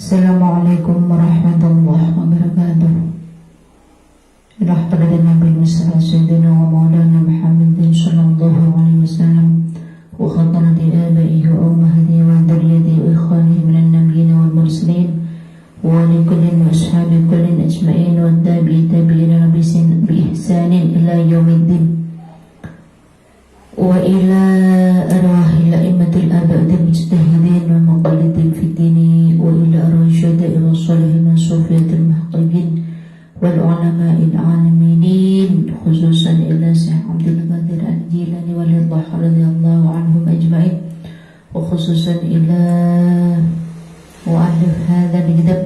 Assalamualaikum warahmatullahi wabarakatuh. Ila hadratin Nabi Sayyidina wa Maulana Muhammadin sallallahu alaihi wasallam wa khatanati abaihi wa ummahatihi wa dzurriyyatihi wa ikhwanihi minan nabiyyin wal mursalin wa li kullin wa ashabi kullin ajma'in wa tabi'ina bi ihsanin ila yaumiddin wa ila arwahil a'immatil abadil mujtahidin wa muqallidin fid dini wa ila arsyada'i wa salihin wa sufiyatil muhaqqiqin wal ulama'il alaminin khususan ila Syekh Abdul Qadir Al-Jilani radhiyallahu anhum ajma'in wa khususan ila mu'allif hadha al-kitab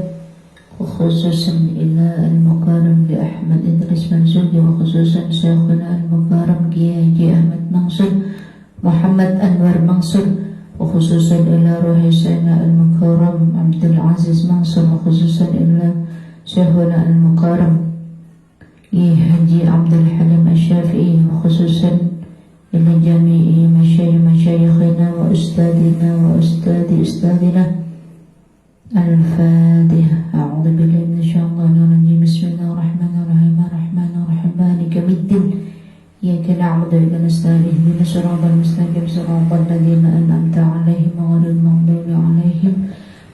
wa khususan ila al-mukarram bi Ahmad Idris Mansuki wa khususan Syekhuna al-mukarram Kiai Ahmad Mansur Muhammad Anwar Mansur wa khususan ila ruhi Sayyidina al-mukarram Abdul Aziz Mansur wa khususan ila Syekhuna al-mukarram Haji Abdul Halim Asy-Syafi'i wa khususan ila jami'i masyayikhina wa ustadina wa ustadina Al-Fatihah. A'udzu billahi minasyaitonir rajim. Bismillahirrahmanirrahim. Ar-Rahmanir-Rahim. Maliki yaumiddin. Iyyaka na'budu wa iyyaka nasta'in. Ihdinas siratal mustaqim. Siratal ladzina an'amta 'alaihim ghairil maghdubi 'alaihim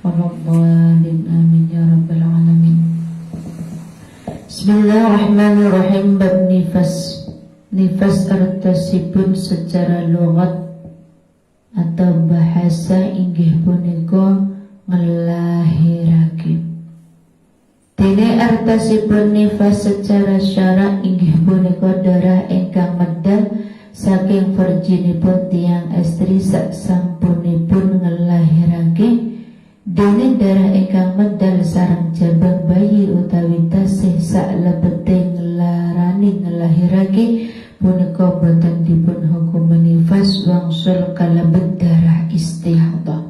waladdallin. Amin ya rabbal alamin. Bismillahirrahmanirrahim. Bab nifas. Nifas artosipun secara lughat atau bahasa inggih punika ngelahirake. Dene artosipun nifas secara syara inggih punika darah ingkang medal saking virginipun tiyang estri saksampunipun ngelahirake. Dene darah ingkang medal sareng jabang bayi utawi tasih saklebete ngelarani ngelahirake punika boten dipun hukum nifas wangsul kalebet darah istihadhah.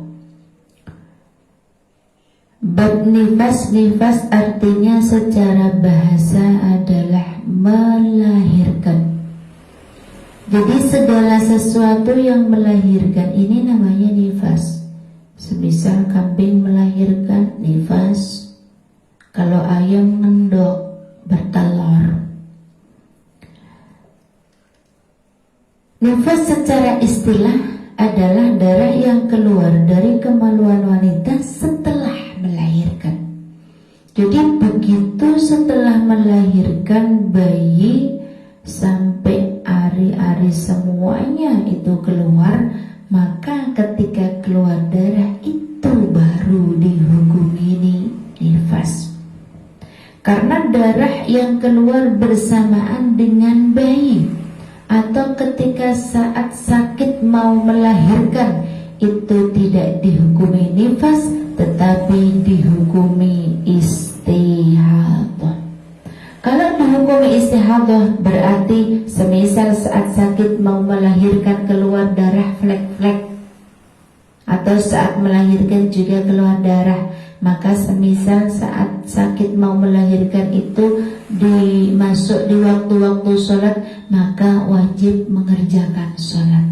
Bab nifas. Nifas artinya secara bahasa adalah melahirkan. Jadi segala sesuatu yang melahirkan ini namanya nifas. Semisal kambing melahirkan, nifas. Kalau ayam ngendok, bertelur. Nifas secara istilah adalah darah yang keluar dari kemaluan wanita setelah melahirkan. Jadi begitu setelah melahirkan bayi sampai ari-ari semuanya itu keluar, maka ketika keluar darah itu baru dihukumi nifas. Karena darah yang keluar bersamaan dengan bayi atau ketika saat sakit mau melahirkan itu tidak dihukumi nifas, tetapi dihukumi istihadhah. Kalau dihukumi istihadhah berarti semisal saat sakit mau melahirkan keluar darah flek-flek, atau saat melahirkan juga keluar darah, maka semisal saat sakit mau melahirkan itu dimasuk di waktu-waktu sholat, maka wajib mengerjakan sholat.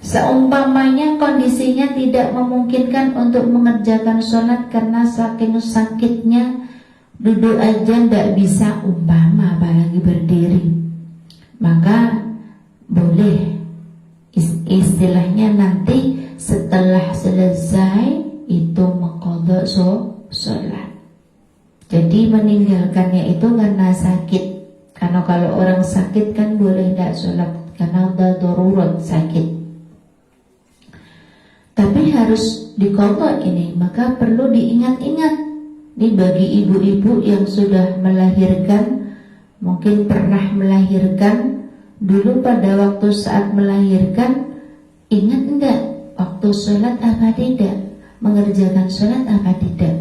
Seumpamanya kondisinya tidak memungkinkan untuk mengerjakan sholat karena saking sakitnya duduk aja tidak bisa, umpama apalagi berdiri, maka boleh istilahnya nanti setelah selesai itu mengqadha sholat. Jadi meninggalkannya itu karena sakit. Karena kalau orang sakit kan boleh tidak sholat karena udah darurat sakit. Tapi harus diqadha ini, maka perlu diingat-ingat. Ini bagi ibu-ibu yang sudah melahirkan, mungkin pernah melahirkan dulu pada waktu saat melahirkan, ingat enggak waktu sholat apa tidak, mengerjakan sholat apa tidak.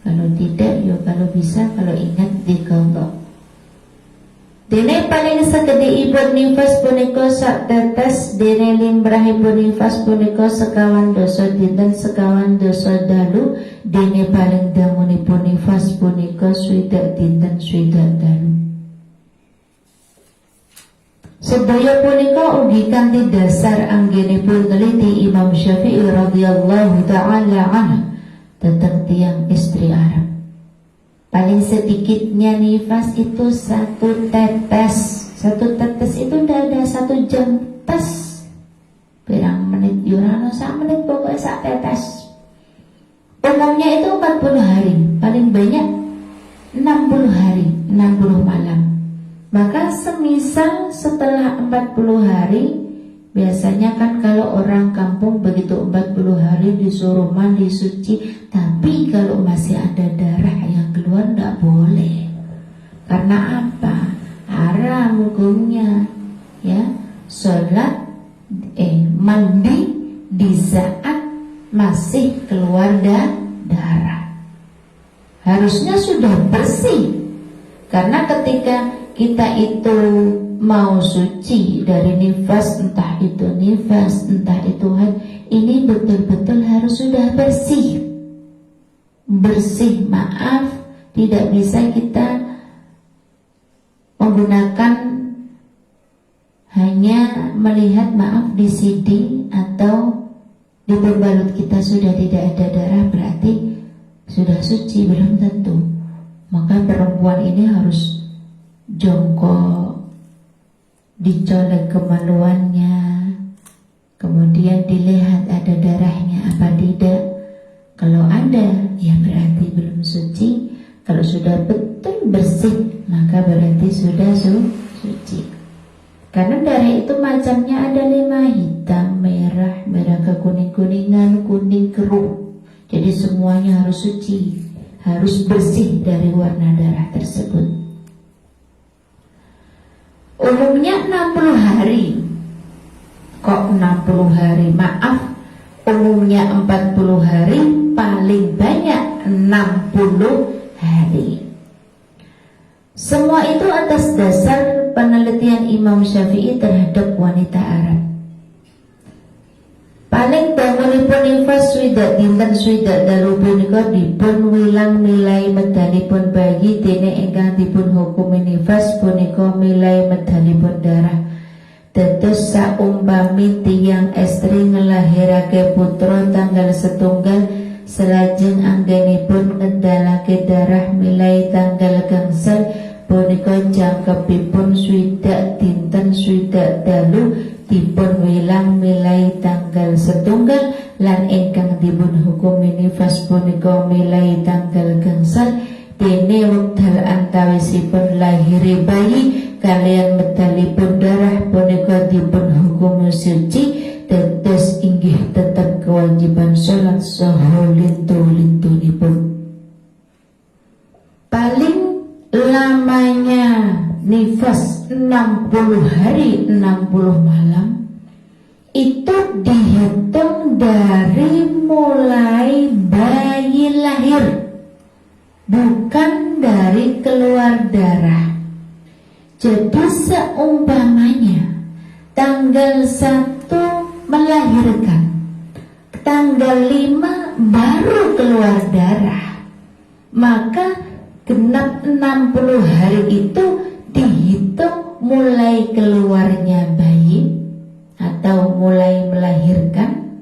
Kalau tidak, ya kalau bisa, kalau ingat diqadha. Dene paling sekedhik nifas punika sak tetes, dene limrahipun nifas punika sekawan dosa dinten sekawan dosa dalu, dene paling dangunipun nifas punika swidak dinten swidak dalu. Sedaya punika ugi kanthi dasar anggenipun neliti Imam Syafi'i radhiyallahu ta'ala anhu tentang tiang istri Arab. Paling sedikitnya nifas itu 1 tetes. 1 tetes itu udah ada 1 jam tes. Pirang menit yurano 1 menit pokoknya 1 tetes. Umumnya itu 40 hari, paling banyak 60 hari, 60 malam. Maka semisal setelah 40 hari, biasanya kan kalau orang kampung begitu 40 hari disuruh mandi suci. Tapi kalau masih ada darah yang keluar tidak boleh. Karena apa? Haram hukumnya. Ya, sholat mandi di saat masih keluar darah. Harusnya sudah bersih. Karena ketika kita itu mau suci dari nifas, entah itu nifas, entah itu haid, ini betul-betul harus sudah bersih. Bersih, maaf, tidak bisa kita menggunakan hanya melihat maaf di CD atau di pembalut kita sudah tidak ada darah berarti sudah suci, belum tentu. Maka perempuan ini harus jongkok, dicolek kemaluannya, kemudian dilihat ada darahnya apa tidak. Kalau ada, ya berarti belum suci. Kalau sudah betul bersih, maka berarti sudah suci. Karena darah itu macamnya ada 5, hitam, merah, merah kekuning-kuningan, kuning keruh. Jadi semuanya harus suci, harus bersih dari warna darah tersebut. Umumnya 60 hari. Kok 60 hari? Maaf, umumnya 40 hari, paling banyak 60 hari. Semua itu atas dasar penelitian Imam Syafi'i terhadap wanita Arab. Paling bangunipun nifas swidak dinten swidak dalu punika dipun wilang milai medalipun bayi dene ingkang dipun hukumi nifas punika milai medalipun darah. Dados saumpami tiyang estri ngelahirake putra tanggal setunggal selajeng anggenipun ngendhalake darah milai tanggal gangsal punika jangkepipun swidak dinten swidak dalu dipun wilang milai tanggal setunggal lan ingkang dipun hukumi nifas punika milai tanggal gangsal dene wekdal antawisipun lahire bayi kalian medalipun darah punika dipun hukumi suci. Dados inggih tetap kewajiban sholat saha lintu-lintunipun. Paling lamanya nifas 60 hari 60 malam itu dihitung dari mulai bayi lahir, bukan dari keluar darah. Jadi seumpamanya tanggal 1 melahirkan, tanggal 5 baru keluar darah, maka genap 60 hari itu dihitung mulai keluarnya bayi atau mulai melahirkan.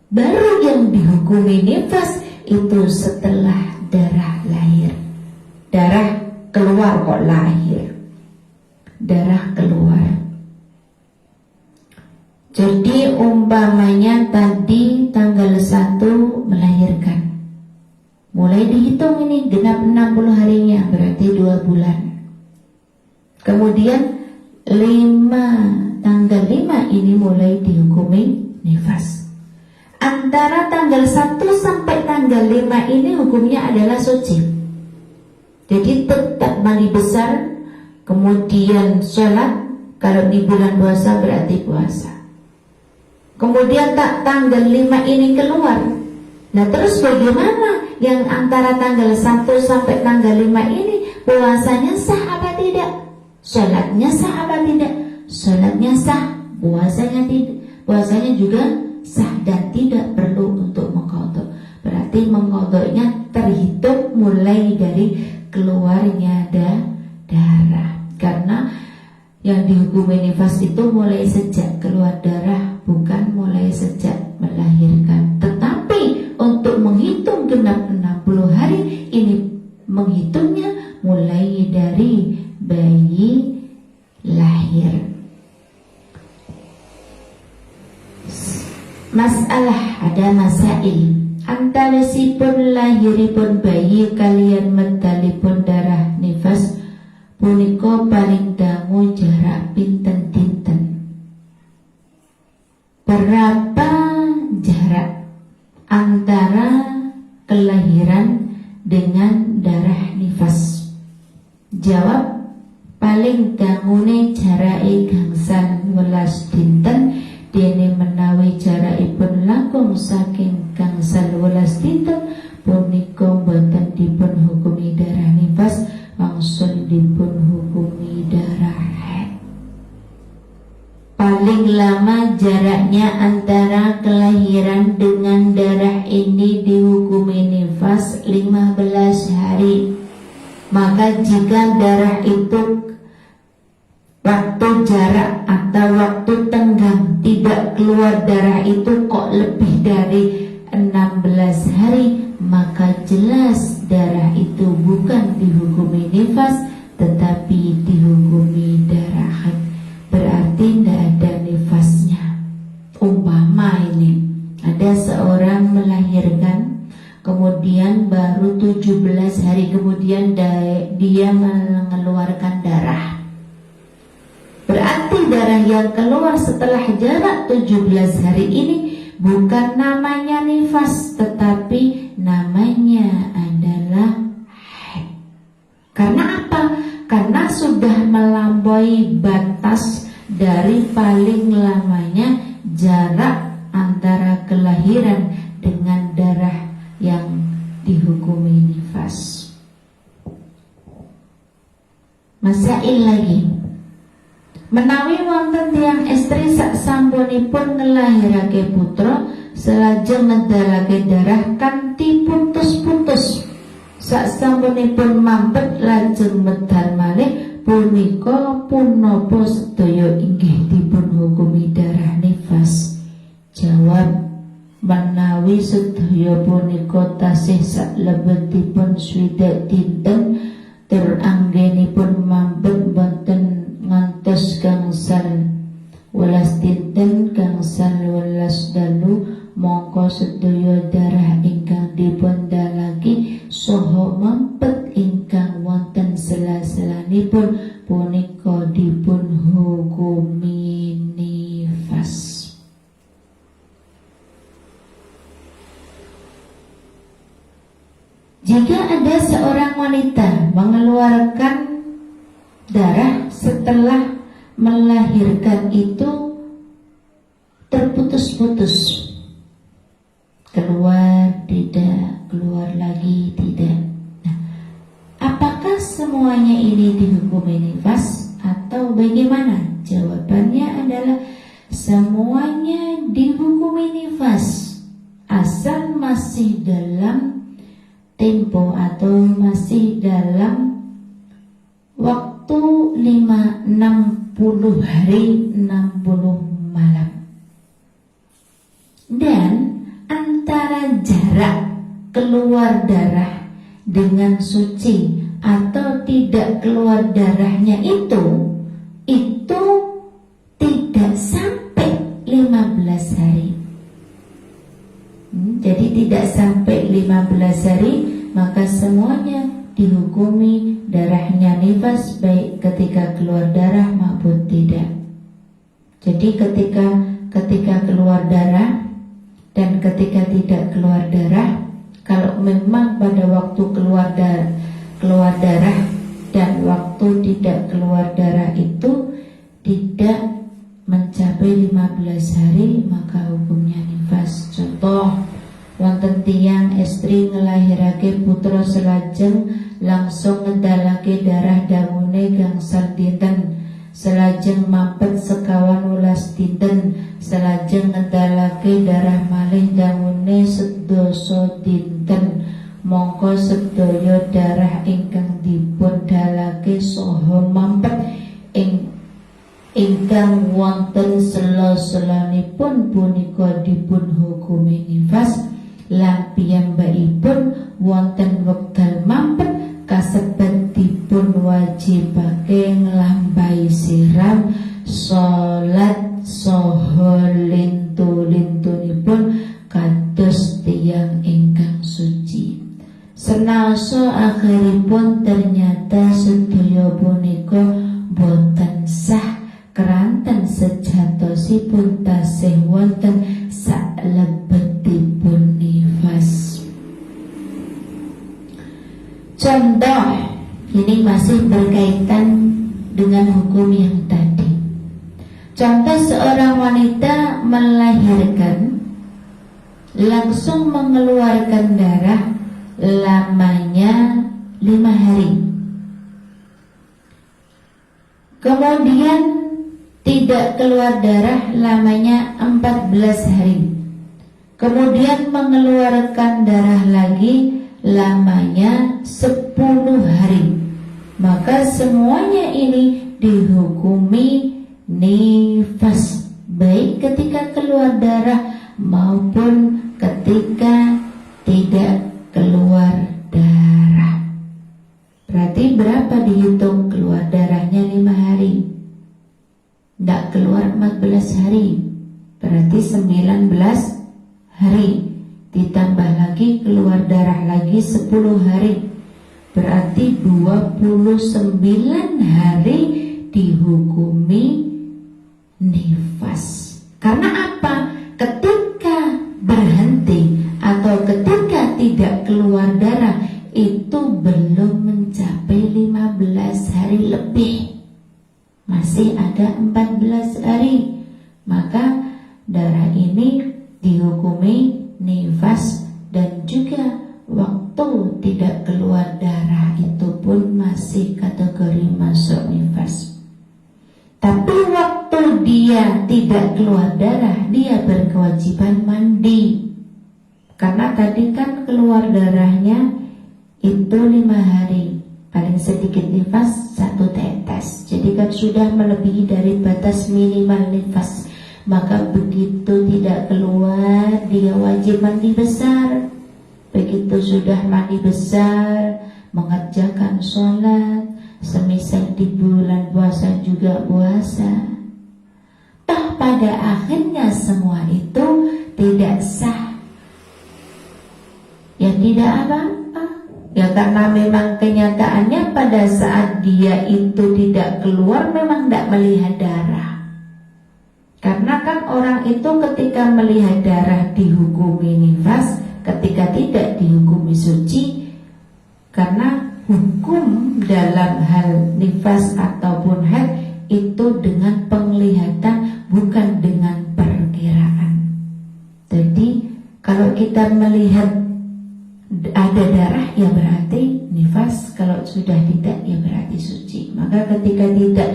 Baru yang dihukumi nifas itu setelah darah lahir. Darah keluar kok lahir, darah keluar. Jadi umpamanya tadi tanggal 1 melahirkan, mulai dihitung ini genap 60 harinya, berarti 2 bulan. Kemudian tanggal 5 ini mulai dihukumi nifas. Antara tanggal 1 sampai tanggal 5 ini hukumnya adalah suci. Jadi tetap mandi besar, kemudian sholat. Kalau di bulan puasa berarti puasa. Kemudian tanggal 5 ini keluar. Nah terus bagaimana yang antara tanggal 1 sampai tanggal 5 ini puasanya sah apa tidak? Sholatnya sah apa tidak? Sholatnya sah, puasanya tidak. Puasanya juga sah dan tidak perlu untuk mengqadha. Berarti mengqadhanya terhitung mulai dari keluarnya darah. Karena yang dihukumi nifas itu mulai sejak keluar darah, bukan mulai sejak melahirkan. Tetapi untuk menghitung genap 60 hari, ini menghitungnya mulai dari bayi lahir. Masalah, ada masail antawisipun lahiripun bayi kalian medalipun darah nifas punika paling dangu jarak pinten dinten. Berapa jarak antara kelahiran dengan darah nifas? Jawab, paling dangune jarake gangsal welas dinten. Dene menawi jarakipun langkung saking gangsal welas dinten punika boten dipun hukumi darah nifas, langsung dipun hukumi darah haid. Paling lama jaraknya antara kelahiran dengan darah ini dihukumi nifas 15 hari. Maka jika darah itu waktu jarak atau waktu tenggang tidak keluar darah itu kok lebih dari 16 hari, maka jelas darah itu bukan dihukumi nifas tetapi dihukumi darah haid. Berarti tidak ada nifasnya. Umpama ini ada seorang melahirkan, kemudian baru 17 hari kemudian dia mengeluarkan darah. Berarti darah yang keluar setelah jarak 17 hari ini bukan namanya nifas, tetapi namanya adalah haid. Karena apa? Karena sudah melampaui batas dari paling lamanya jarak antara kelahiran dengan darah yang dihukumi nifas. Masail lagi. Menawi wonten tiyang estri sak sampunipun ngelahirake putra selajeng ngedalake darah kanthi putus-putus, sak sampunipun mampet lajeng medal malih, punika punapa sedaya inggih dipun hukumi darah nifas? Jawab, menawi sedaya punika tasih sak lebetipun swidak dinten tur anggenipun mampet boten ngantos gangsal welas dinten gangsal welas dalu, mongko sedaya darah ingkang dipundhalaki saha mampet ingkang wonten sela-selanipun punika dipun hukumi nifas. Jika ada seorang wanita mengeluarkan darah setelah melahirkan itu terputus-putus, keluar tidak, keluar lagi tidak. Nah, apakah semuanya ini dihukumi nifas atau bagaimana? Jawabannya adalah semuanya dihukumi nifas asal masih dalam tempo atau masih dalam waktu 60 hari 60 malam. Dan antara jarak keluar darah dengan suci atau tidak keluar darahnya itu tidak sampai 15 hari. Jadi tidak sampai 15 hari, maka semuanya dihukumi darahnya nifas, baik ketika keluar darah maupun tidak. Jadi ketika keluar darah dan ketika tidak keluar darah, kalau memang pada waktu keluar darah dan waktu tidak keluar darah itu tidak mencapai 15 hari, maka hukumnya nifas. Contoh, wonten tiyang estri ngelahirake putra selajeng langsung ngedalake darah dangune gangsal dinten, selajeng mampet sekawan welas dinten, selajeng ngedalake darah malih dangune sedasa dinten, mongko sedaya darah ingkang dipun dalake saha mampet ingkang wonten sela-selanipun punika dipun hukumi nifas, lan piyambakipun wonten wekdal mampet kasebat dipun wajibake nglampahi siram salat saha lintu-lintunipun kados tiyang ingkang suci. Senaosa akhiripun ternyata sedaya punika boten sah keranten sejatosipun tasih wonten salebetipun nifas. Contoh ini masih berkaitan dengan hukum yang tadi. Contoh seorang wanita melahirkan langsung mengeluarkan darah lamanya 5 hari. Kemudian tidak keluar darah lamanya 14 hari. Kemudian mengeluarkan darah lagi lamanya 10 hari. Maka semuanya ini dihukumi nifas, baik ketika keluar darah maupun ketika tidak keluar darah. Berarti berapa dihitung keluar darahnya 5 hari? Tidak keluar 14 hari, berarti 19 hari. Ditambah lagi keluar darah lagi 10 hari, berarti 29 hari dihukumi nifas. Karena apa? Ketika berhenti atau ketika tidak keluar darah itu belum mencapai 15 hari lebih, masih ada 14 hari, maka darah ini dihukumi nifas. Dan juga waktu tidak keluar darah itu pun masih kategori masuk nifas. Tapi waktu dia tidak keluar darah, dia berkewajiban mandi. Karena tadi kan keluar darahnya itu 5 hari, paling sedikit nifas 1 tetes. Jadi kan sudah melebihi dari batas minimal nifas. Maka begitu tidak keluar, dia wajib mandi besar. Begitu sudah mandi besar, mengerjakan sholat, semisal di bulan puasa juga puasa. Toh pada akhirnya semua itu tidak sah. Ya tidak apa-apa. Ya karena memang kenyataannya pada saat dia itu tidak keluar memang tidak melihat darah. Karena kan orang itu ketika melihat darah dihukumi nifas, ketika tidak dihukumi suci. Karena hukum dalam hal nifas ataupun haid itu dengan penglihatan, bukan dengan perkiraan. Jadi kalau kita melihat ada darah ya berarti nifas, kalau sudah tidak ya berarti suci. Maka ketika tidak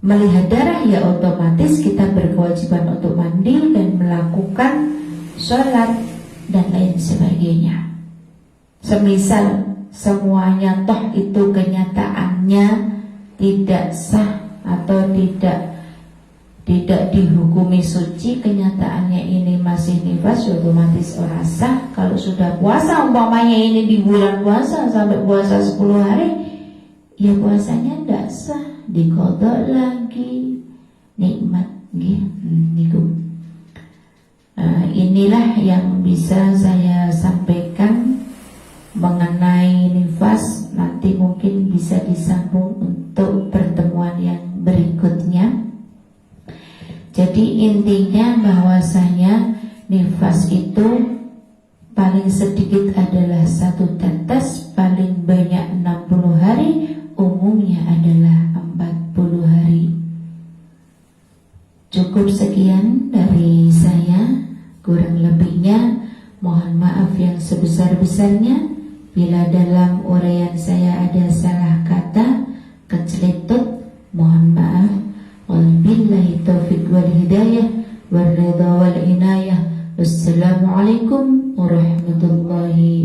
melihat darah ya otomatis kita berkewajiban untuk mandi dan melakukan sholat dan lain sebagainya. Semisal semuanya toh itu kenyataannya tidak sah atau tidak dihukumi suci, kenyataannya ini masih nifas, otomatis ora sah. Kalau sudah puasa, umpamanya ini di bulan puasa sampai puasa 10 hari, ya puasanya tidak sah, dikodok lagi, nikmat niku. Inilah yang bisa saya sampaikan mengenai nifas. Nanti mungkin bisa disambung untuk pertemuan yang berikutnya. Jadi intinya bahwasanya nifas itu paling sedikit adalah 1 tetes, paling banyak 60 hari, umumnya adalah 40 hari. Cukup sekian dari saya, kurang lebihnya mohon maaf yang sebesar-besarnya. Bila dalam uraian saya ada salah kata, kecelitut, mohon maaf. Wabillahi taufiq wal hidayah wal ridha wal inayah. Wassalamualaikum warahmatullahi